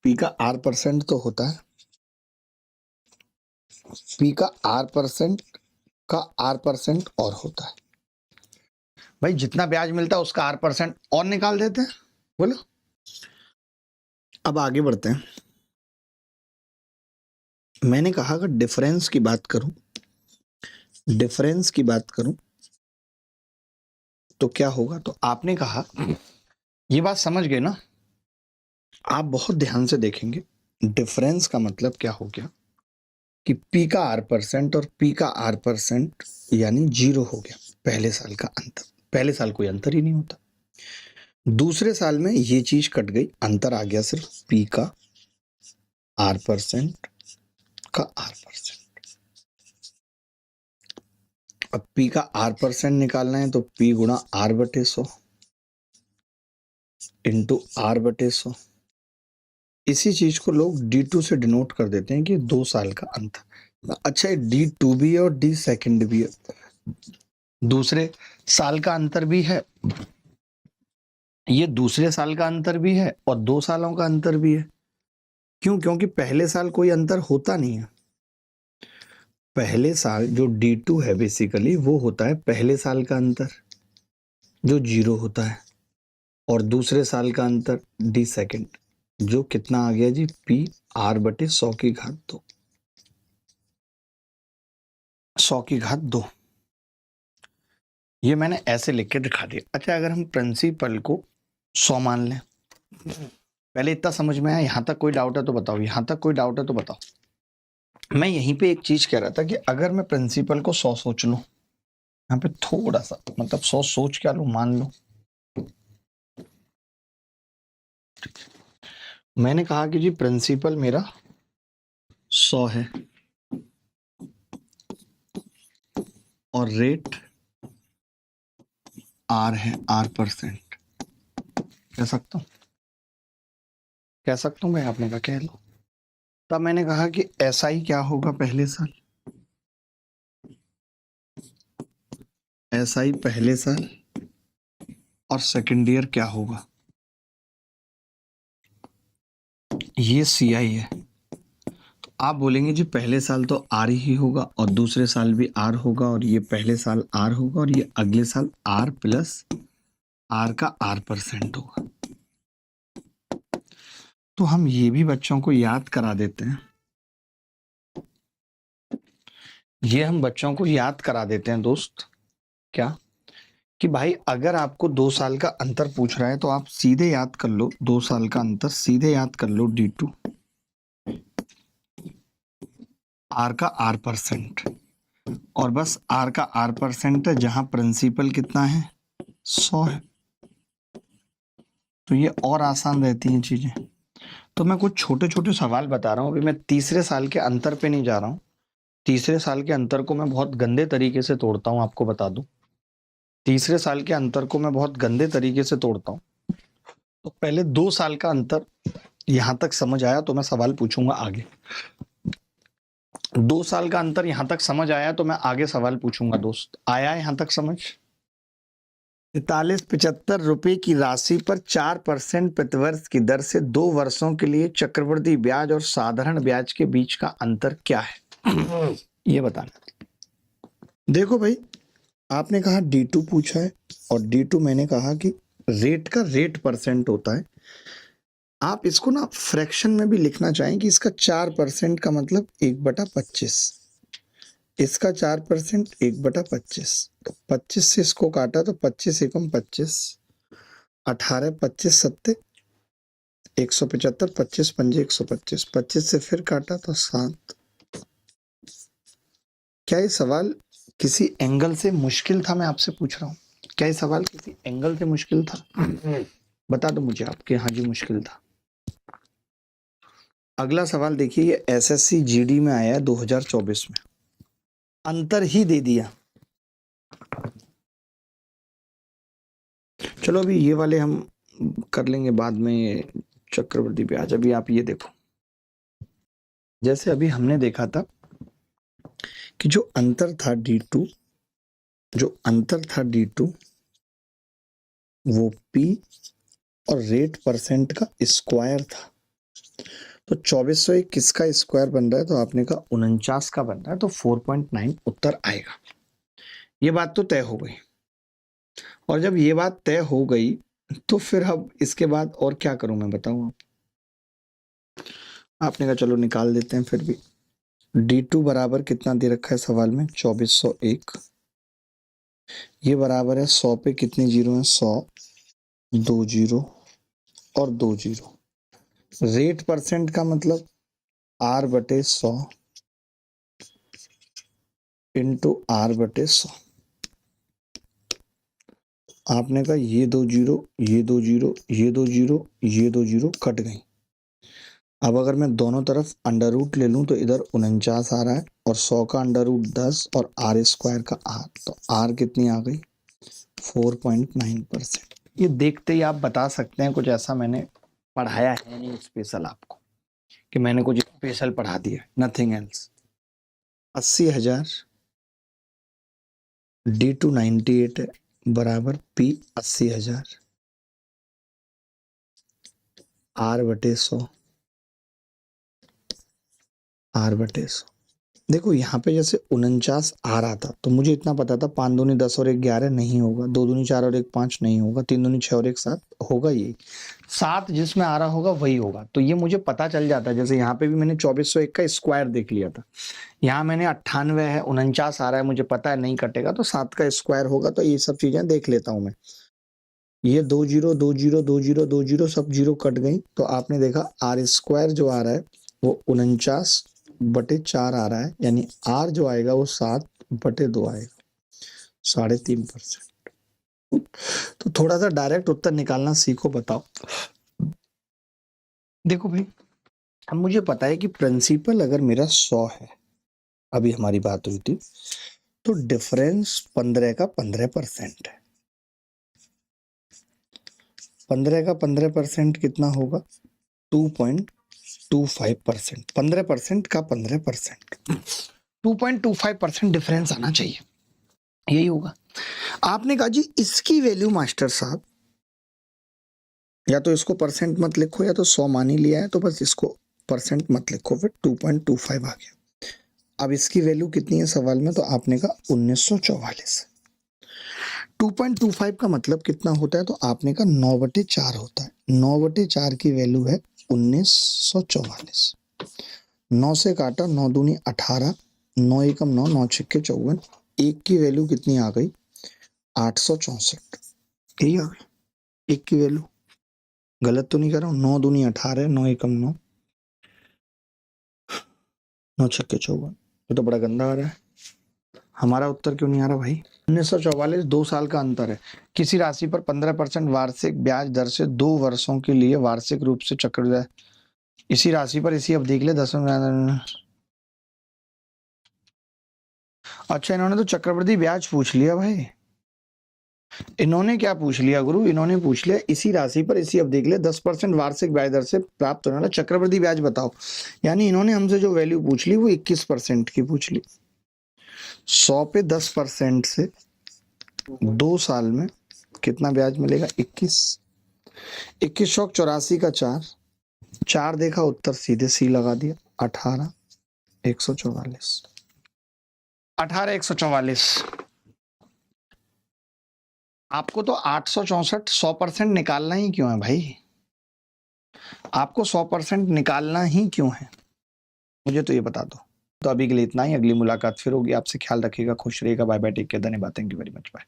P का R% तो होता है, P का R% का R% और होता है। भाई जितना ब्याज मिलता है उसका R% और निकाल देते हैं, बोलो। अब आगे बढ़ते हैं। मैंने कहा अगर डिफरेंस की बात करूं, डिफरेंस की बात करूं तो क्या होगा, तो आपने कहा ये बात समझ गए ना, आप बहुत ध्यान से देखेंगे। डिफरेंस का मतलब क्या हो गया कि P का R% और P का R% यानी 0 हो गया, पहले साल का अंतर। पहले साल कोई अंतर ही नहीं होता, दूसरे साल में ये चीज कट गई, अंतर आ गया सिर्फ P का R% का R%। अब P का R% निकालना है तो P गुणा R/100 इंटू R/100। इसी चीज को लोग D2 से डिनोट कर देते हैं कि 2 साल का अंतर। अच्छा D2 भी है और D सेकंड भी है, दूसरे साल का अंतर भी है, ये दूसरे साल का अंतर भी है और 2 सालों का अंतर भी है। क्यों? क्योंकि पहले साल कोई अंतर होता नहीं है। पहले साल जो D2 है बेसिकली वो होता है पहले साल का अंतर जो 0 होता है, और दूसरे साल का अंतर D सेकंड जो कितना आ गया जी, P R/100 की घात 2, 100 की घात 2। ये मैंने ऐसे लिख के दिखा दिया। अच्छा अगर हम प्रिंसिपल को 100 मान लें, पहले इतना समझ में आया? यहां तक कोई डाउट है तो बताओ, यहां तक कोई डाउट है तो बताओ। मैं यहीं पे एक चीज कह रहा था कि अगर मैं प्रिंसिपल को 100 सोच लूं, यहाँ पे थोड़ा सा मतलब 100 सोच क्या लूं, मान लो मैंने कहा कि जी प्रिंसिपल मेरा 100 है और रेट आर है, R%। कह सकता हूँ मैं, आपने कहा कह लो। तब मैंने कहा कि SI क्या होगा पहले साल, SI पहले साल और सेकेंड ईयर क्या होगा, ये CI है। तो आप बोलेंगे जी पहले साल तो R ही होगा और दूसरे साल भी R होगा और ये पहले साल R होगा और ये अगले साल R प्लस R का R% होगा। तो हम ये भी बच्चों को याद करा देते हैं, ये हम बच्चों को याद करा देते हैं दोस्त, क्या कि भाई अगर आपको 2 साल का अंतर पूछ रहा है तो आप सीधे याद कर लो 2 साल का अंतर, सीधे याद कर लो D2 R का R% और बस R का R% है, जहां प्रिंसिपल कितना है 100 है। तो ये और आसान रहती हैं चीजें। तो मैं कुछ छोटे छोटे सवाल बता रहा हूं, अभी मैं तीसरे साल के अंतर पे नहीं जा रहा हूं। तीसरे साल के अंतर को मैं बहुत गंदे तरीके से तोड़ता हूं, आपको बता दूं। तीसरे साल के अंतर को मैं बहुत गंदे तरीके से तोड़ता हूं। तो पहले 2 साल का अंतर यहां तक समझ आया तो मैं सवाल पूछूंगा आगे। 2 साल का अंतर यहां तक समझ आया तो मैं आगे सवाल पूछूंगा दोस्त। आया यहां तक समझ? 4375 रुपए की राशि पर 4% प्रतिवर्ष की दर से 2 वर्षों के लिए चक्रवृद्धि ब्याज और साधारण ब्याज के बीच का अंतर क्या है, ये बताना। देखो भाई, आपने कहा D2 पूछा है और D2 मैंने कहा कि रेट का रेट % होता है। आप इसको ना फ्रैक्शन में भी लिखना चाहें कि इसका 4% का मतलब 1/25, इसका 4% 1/25। तो 25 से इसको काटा तो 25 एकम 25, 18 25 सत्ते 175, 25 पंजे 125, 25 से फिर काटा तो 7। क्या ये सवाल किसी एंगल से मुश्किल था? मैं आपसे पूछ रहा हूँ, क्या ये सवाल किसी एंगल से मुश्किल था? बता दो मुझे आपके। हाँ जी मुश्किल था। अगला सवाल देखिए, ये SSC GD में आया है 2024 में, अंतर ही दे दिया। चलो अभी ये वाले हम कर लेंगे बाद में, चक्रवृद्धि ब्याज। अभी आप ये देखो, जैसे अभी हमने देखा था कि जो अंतर था D2, जो अंतर था D2 वो P और रेट % का स्क्वायर था। तो 2401 किसका स्क्वायर बन रहा है? तो आपने कहा 49 का बन रहा है, तो 4.9 उत्तर आएगा। ये बात तो तय हो गई। और जब ये बात तय हो गई तो फिर अब इसके बाद और क्या करूं मैं, बताऊं आप? आपने कहा चलो निकाल देते हैं फिर भी। D2 बराबर कितना दे रखा है सवाल में? 2401। ये बराबर है 100 पे कितने जीरो हैं? 100, 2 जीरो और 2 जीरो। रेट % का मतलब R/100 इंटू R/100। आपने कहा ये 2 जीरो, ये 2 जीरो, ये 2 जीरो, ये 2 जीरो कट गई। अब अगर मैं दोनों तरफ अंडर रूट ले लूं तो इधर 49 आ रहा है और 100 का अंडर रूट 10 और R² का R, तो R कितनी आ गई? 4.9%। ये देखते ही आप बता सकते हैं कुछ ऐसा मैंने पढ़ाया है नहीं स्पेशल आपको, कि मैंने कुछ स्पेशल पढ़ा दिया, नथिंग एल्स। 80,000 D2 98 है बराबर P 80,000 R/100, R/100। देखो यहाँ पे जैसे 49 आ रहा था तो मुझे इतना पता था 5 दूनी 10 और 1 11 नहीं होगा, 2 दूनी 4 और 1 5 नहीं होगा, 3 दूनी 6 और 1 7 होगा। ये 7 जिसमें आ रहा होगा वही होगा, तो ये मुझे पता चल जाता है। जैसे यहाँ पे भी मैंने 2401 का स्क्वायर देख लिया था, यहाँ मैंने 98 है, 49 आ रहा है, मुझे पता है नहीं कटेगा तो 7 का स्क्वायर होगा। तो ये सब चीजें देख लेता हूं मैं। ये 2 जीरो 2 जीरो 2 जीरो 2 जीरो सब जीरो कट गई, तो आपने देखा R² जो आ रहा है वो 49 7/4 आ रहा है, यानी R जो आएगा वो 7/2 आएगा, 3.5%। तो थोड़ा सा डायरेक्ट उत्तर निकालना सीखो। बताओ, देखो भाई, अब मुझे पता है कि प्रिंसिपल अगर मेरा 100 है, अभी हमारी बात हुई थी, तो डिफरेंस 15 का 15% है। 15 का 15% कितना होगा? 2.25%। 15% का 15%, 2.25% डिफरेंस आना चाहिए, यही होगा। आपने कहा जी इसकी वैल्यू मास्टर साहब, या तो इसको परसेंट मत लिखो, या तो 100 मान ही लिया है तो बस इसको परसेंट मत लिखो, फिर 2.25 आ गया। अब इसकी वैल्यू कितनी है सवाल में? तो आपने कहा 1944। 2.25 का मतलब कितना होता है? तो आपने कहा 9/4 होता है। 9/4 की वैल्यू है 1944। 9 से काटा, 9 दूनी 18, 9 एकम 9, 9 छिक्के 54, एक की वैल्यू कितनी आ गई? 864। यही आ गई एक की वैल्यू। गलत तो नहीं कर रहा हूँ? 9 दूनी 18, 9 एकम 9, 9 छक्के 54। ये तो बड़ा गंदा आ रहा है। हमारा उत्तर क्यों नहीं आ रहा भाई? 1944, 2 साल का अंतर है। किसी राशि पर 15% वार्षिक ब्याज दर से 2 वर्षों के लिए वार्षिक रूप से चक्रवृद्धि, इसी राशि पर इसी अवधि के लिए 10। अच्छा, इन्होंने तो चक्रवृद्धि ब्याज पूछ लिया भाई। इन्होंने क्या पूछ लिया गुरु? इन्होंने पूछ लिया इसी राशि पर इसी अवधि के लिए 10% वार्षिक ब्याज दर से प्राप्त होने वाला चक्रवृद्धि ब्याज बताओ। यानी इन्होंने हमसे जो वैल्यू पूछ ली वो 21% की पूछ ली। 100 पे 10% से 2 साल में कितना ब्याज मिलेगा? 21। 21 शौक 84 का 4 देखा, उत्तर सीधे सी लगा दिया। 18,144। 18,144। आपको तो 864 100% निकालना ही क्यों है भाई? आपको 100% निकालना ही क्यों है, मुझे तो ये बता दो। तो अभी के लिए इतना ही, अगली मुलाकात फिर होगी आपसे। ख्याल रखिएगा, खुश रहिएगा, बाय बाय, टेक केयर, धन्यवाद, thank you very much, bye.